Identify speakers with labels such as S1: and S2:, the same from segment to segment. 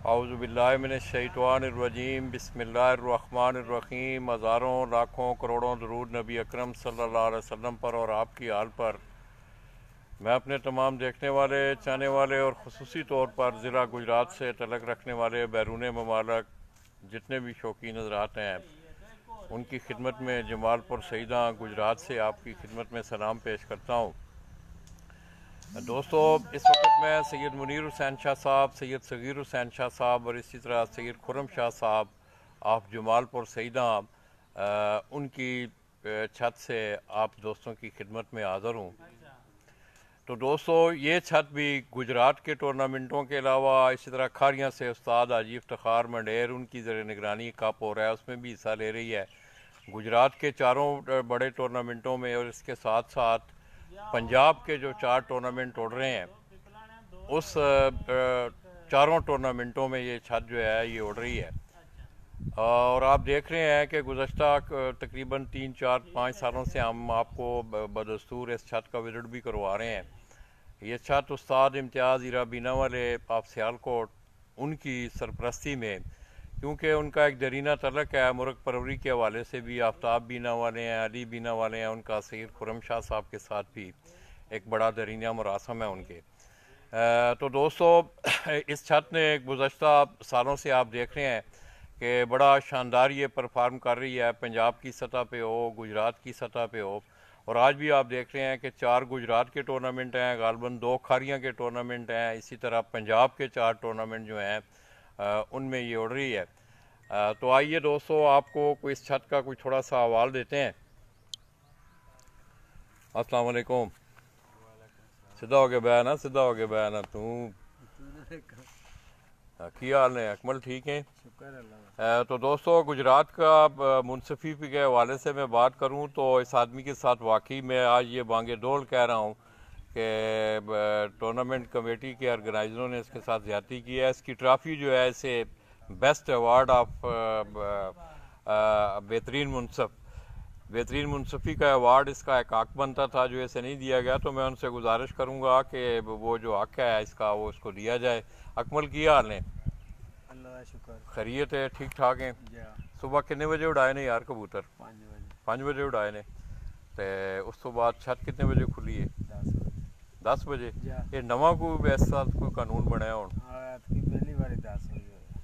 S1: औज़ुबिल्लाहिमिनश्शैतानिर्रजीम बिस्मिल्लाहिर्रहमानिर्रहीम। हज़ारों लाखों करोड़ों दरूद नबी अकरम सल्लल्लाहु अलैहि वसल्लम पर और आपकी आल पर। मैं अपने तमाम देखने वाले, चाहने वाले और ख़ुसूसी तौर पर ज़िला गुजरात से तल्लुक़ रखने वाले बैरून ममालिक जितने भी शौकीन हज़रात हैं उनकी खिदमत में जमालपुर सईदा गुजरात से आपकी खिदमत में सलाम पेश करता हूँ। दोस्तों, इस वक्त मैं सैयद मुनीर हुसैन शाह साहब, सैयद सगीर हुसैन शाह साहब और इसी तरह सैयद खुर्रम शाह साहब ऑफ जमालपुर सईदा उनकी छत से आप दोस्तों की खिदमत में हाज़िर हूँ। तो दोस्तों, ये छत भी गुजरात के टूर्नामेंटों के अलावा इसी तरह खारियाँ से उस्ताद हाजी इफ्तिखार मंडेर उनकी ज़र निगरानी कप हो रहा है, उसमें भी हिस्सा ले रही है। गुजरात के चारों बड़े टूर्नामेंटों में और इसके साथ साथ पंजाब के जो 4 टूर्नामेंट उड़ रहे हैं उस चारों टूर्नामेंटों में ये छत जो है ये उड़ रही है। और आप देख रहे हैं कि गुज़श्ता तकरीबन 3, 4, 5 सालों से हम आपको बदस्तूर इस छत का विज़िट भी करवा रहे हैं। ये छत उस्ताद इम्तियाज़ हीरा बीना वाले ऑफ सियालकोट उनकी सरपरस्ती में, क्योंकि उनका एक दरीना तलक है मुर्ग परवरी के हवाले से भी, आफ्ताब बीना वाले हैं, अली बीना वाले हैं, उनका सैयद खुर्रम शाह साहब के साथ भी एक बड़ा दरीना मुरासम है उनके। तो दोस्तों, इस छत ने गुज़श्ता सालों से आप देख रहे हैं कि बड़ा शानदार ये परफॉर्म कर रही है, पंजाब की सतह पे हो, गुजरात की सतह पे हो। और आज भी आप देख रहे हैं कि 4 गुजरात के टूर्नामेंट हैं, गालबन 2 खारियाँ के टूर्नामेंट हैं, इसी तरह पंजाब के 4 टूर्नामेंट जो हैं उनमें ये उड़ रही है। तो आइए दोस्तों, आपको कोई इस छत का कोई थोड़ा सा हवाल देते हैं। अस्सलाम वालेकुम। सीधा हो गया बयाना, सीधा हो गया बयाना। तू की हाल ने अकमल ठीक है? तो दोस्तों, गुजरात का मुनसफी के हवाले से मैं बात करूं तो इस आदमी के साथ वाकई मैं आज ये बांगे डोल कह रहा हूं कि टूर्नामेंट कमेटी के ऑर्गेनाइजरों ने इसके साथ ज़्यादती की है। इसकी ट्रॉफ़ी जो है इसे बेस्ट अवार्ड ऑफ बेहतरीन मुनसफ़ी का अवार्ड इसका एक हक बनता था जो इसे नहीं दिया गया। तो मैं उनसे गुजारिश करूँगा कि वो जो हक है इसका वो इसको दिया जाए। अकमल की हाल ने?
S2: अल्लाह शुक्र,
S1: खैरियत है, ठीक ठाक हैं? सुबह कितने बजे उड़ाए ने यार कबूतर? 5 बजे उड़ाए ने। तो उस तो बाद छत कितने बजे खुली है? 10 बजे। ये नवा कोई ऐसा कोई कानून बनाया हूँ?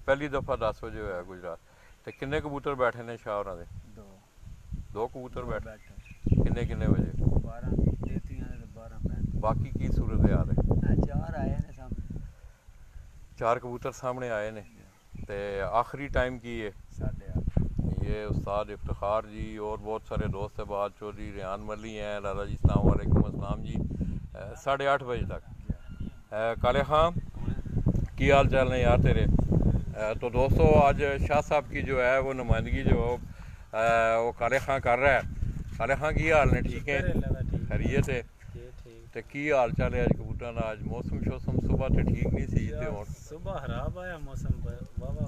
S1: पहली दफ़ा 10 बजे होया गुजरात। तो किन्ने कबूतर बैठे ने शाह होरां दे? 2 कबूतर बैठे। किन्ने किन्ने बजे?
S2: 12
S1: बाकी की सूरत हाल है?
S2: 4 आए ने सामने,
S1: 4 कबूतर सामने आए ने। तो आखिरी टाइम की है
S2: 8:30।
S1: ये उस्ताद इफ्तिखार जी और बहुत सारे दोस्त अहबाज चौधरी रेहान मली हैं, लाला जी सलाम वालेकुम अस्सलाम जी, 8:30 बजे तक। काले खां की हाल चाल ने यार तेरे? तो दोस्तों, आज शाह साहब की जो है वो नुमाइंदगी जो वो काले खां कर रहा है। काले खां की हाल ने? ठीक है, खैरियत है? तो की हाल चाल है? अज कबूतर का आज मौसम शौसम सुबह तो ठीक नहीं सी ते हुण
S2: सुबह खराब आया मौसम, वावा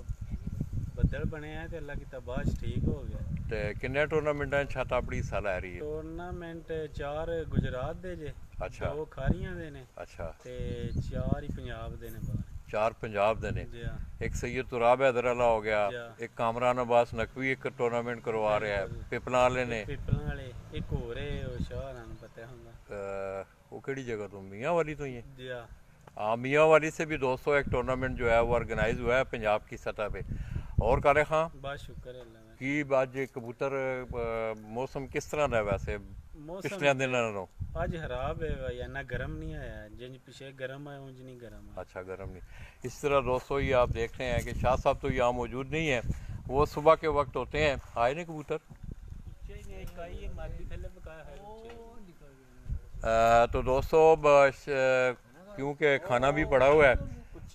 S2: बदल बने हैं तो अल्लाह की तबाश ठीक हो गया।
S1: ते किन्ने टूर्नामेंटां छत अपनी हिस्सा लै रही है?
S2: टूर्नामेंट 4 गुजरात दे जे,
S1: अच्छा
S2: 2 खारियां दे ने,
S1: अच्छा,
S2: ते 4 ही पंजाब दे ने बाहर।
S1: 4 पंजाब दे ने।
S2: जी हाँ,
S1: एक सैयद तुराब हैदर अला हो गया,
S2: जी हाँ।
S1: एक कामरान अब्बास नकवी एक टूर्नामेंट करवा रहा है, पिपला वाले ने।
S2: पिपलां वाले एक होर है, वो शाह पता होगा।
S1: वो केड़ी जगह तो मियाँ वाली तो ही है?
S2: जी हाँ,
S1: हाँ, मियाँ वाली से भी दोस्तों एक टूर्नामेंट जो है वो ऑर्गेनाइज हुआ है पंजाब की सतह पे। और काले खां
S2: बस शुक्र है अल्लाह का।
S1: की बात जे कबूतर मौसम किस तरह का है वैसे पिछले
S2: मौसम
S1: दिनों नालों?
S2: आज खराब है भाई, ना गर्म नहीं आया, जिंज पीछे गर्म आया उंज नहीं गर्म आया।
S1: अच्छा, गर्म नहीं। इस तरह दोस्तों ये आप देख रहे हैं कि शाह साहब तो यहाँ मौजूद नहीं है, वो सुबह के वक्त होते हैं। आए नहीं कबूतर? तो दोस्तों, क्योंकि खाना भी पड़ा हुआ है,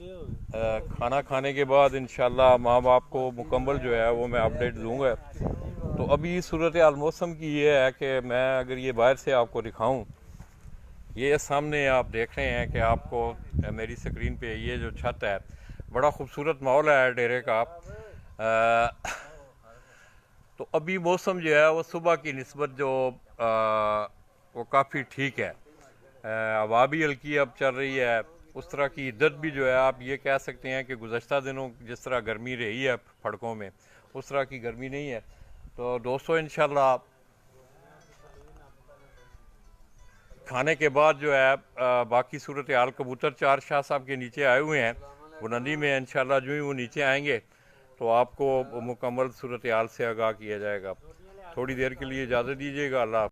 S1: खाना खाने के बाद इंशाल्लाह माँ बाप को मुकम्मल जो है वो मैं अपडेट दूंगा। तो अभी सूरत हाल मौसम की ये है कि मैं अगर ये बाहर से आपको दिखाऊं, ये सामने आप देख रहे हैं कि आपको मेरी स्क्रीन पे ये जो छत है, बड़ा खूबसूरत माहौल है डेरे का। तो अभी मौसम जो है वो सुबह की निस्बत जो वो काफ़ी ठीक है, हवा भी हल्की अब चल रही है, उस तरह की इद्दत भी जो है आप ये कह सकते हैं कि गुज़श्ता दिनों जिस तरह गर्मी रही है सड़कों में, उस तरह की गर्मी नहीं है। तो दोस्तों इंशाल्लाह खाने के बाद जो है बाकी सूरत हाल, कबूतर चार शाह साहब के नीचे आए हुए हैं बुलंदी में। इंशाल्लाह जो ही वो नीचे आएंगे तो आपको मुकम्मल सूरत हाल से आगाह किया जाएगा। थोड़ी देर के लिए इजाज़त दीजिएगा। अल्लाह।